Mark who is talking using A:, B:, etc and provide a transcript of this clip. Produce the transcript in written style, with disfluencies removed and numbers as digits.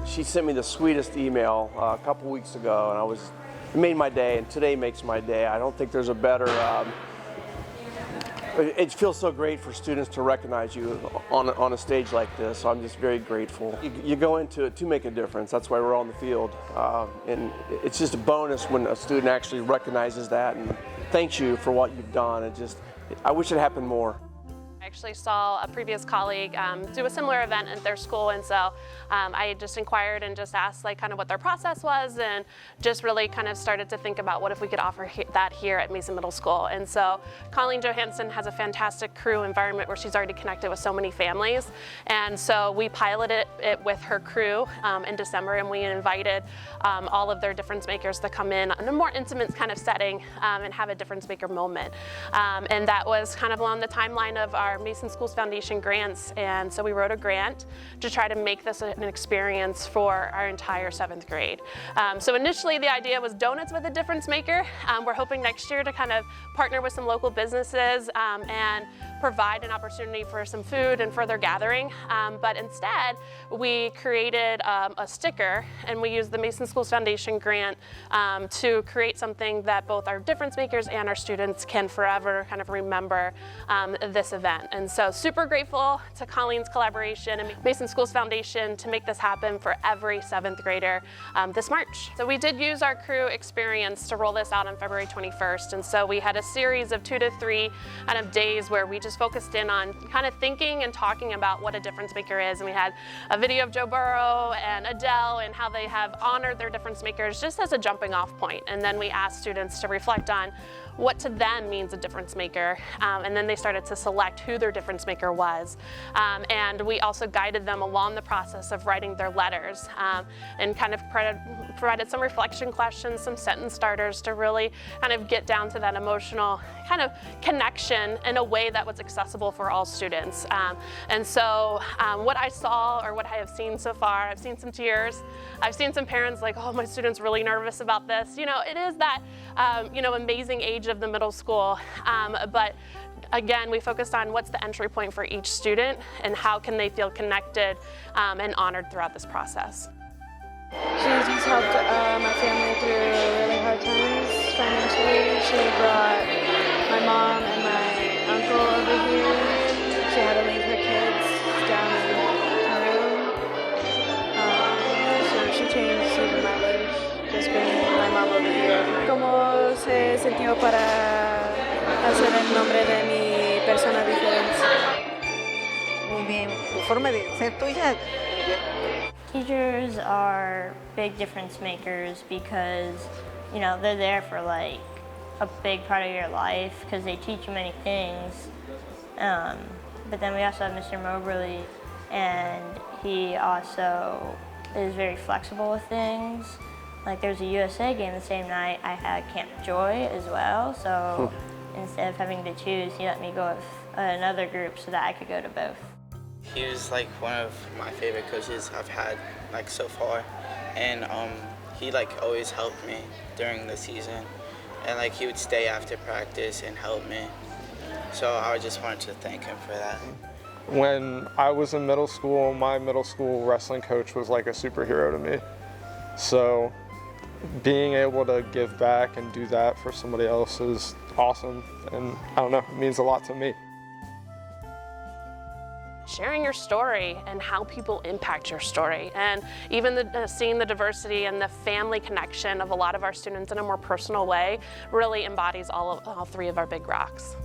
A: She sent me the sweetest email a couple weeks ago, and it made my day, and today makes my day. I don't think there's a better, it feels so great for students to recognize you on a stage like this, so I'm just very grateful. You go into it to make a difference. That's why we're on the field, and it's just a bonus when a student actually recognizes that and thanks you for what you've done. I wish it happened more.
B: I actually saw a previous colleague do a similar event at their school, and so I just inquired and just asked kind of what their process was, and just really kind of started to think about what if we could offer that here at Mason Middle School. And so Colleen Johansson has a fantastic crew environment where she's already connected with so many families, and so we piloted it with her crew in December, and we invited all of their difference makers to come in a more intimate kind of setting and have a difference maker moment. And that was kind of along the timeline of our Mason Schools Foundation grants, and so we wrote a grant to try to make this an experience for our entire 7th grade. So initially the idea was donuts with a difference maker. We're hoping next year to kind of partner with some local businesses and provide an opportunity for some food and further gathering. But instead we created a sticker, and we used the Mason Schools Foundation grant to create something that both our difference makers and our students can forever kind of remember this event. And so super grateful to Colleen's collaboration and Mason Schools Foundation to make this happen for every 7th grader this March. So we did use our crew experience to roll this out on February 21st. And so we had a series of 2 to 3 kind of days where we just focused in on kind of thinking and talking about what a difference maker is. And we had a video of Joe Burrow and Adele and how they have honored their difference makers just as a jumping off point. And then we asked students to reflect on what to them means a difference maker, and then they started to select who their difference maker was. And we also guided them along the process of writing their letters, and kind of provided some reflection questions, some sentence starters to really kind of get down to that emotional kind of connection in a way that was accessible for all students. And so what I saw, or what I have seen so far, I've seen some tears. I've seen some parents like, oh, my student's really nervous about this. You know, it is that amazing age of the middle school, but again, we focused on what's the entry point for each student and how can they feel connected and honored throughout this process.
C: She just helped my family through really hard times financially. She brought my mom and my uncle over here. She had to leave her kids down in her room. So she changed even my life, just bringing my mom over here. ¿Cómo se sintió para hacer el nombre de mi persona diferente?
D: Muy bien, tu forma de ser tuya.
E: Teachers are big difference makers because, you know, they're there for like a big part of your life because they teach you many things. But then we also have Mr. Moberly, and he also is very flexible with things. Like there was a USA game the same night. I had Camp Joy as well, so instead of having to choose, he let me go with another group so that I could go to both.
F: He was like one of my favorite coaches I've had like so far, and he like always helped me during the season, and like he would stay after practice and help me. So I just wanted to thank him for that.
G: When I was in middle school, my middle school wrestling coach was like a superhero to me. So being able to give back and do that for somebody else is awesome, and I don't know, it means a lot to me.
B: Sharing your story and how people impact your story, and even seeing the diversity and the family connection of a lot of our students in a more personal way really embodies all 3 of our big rocks.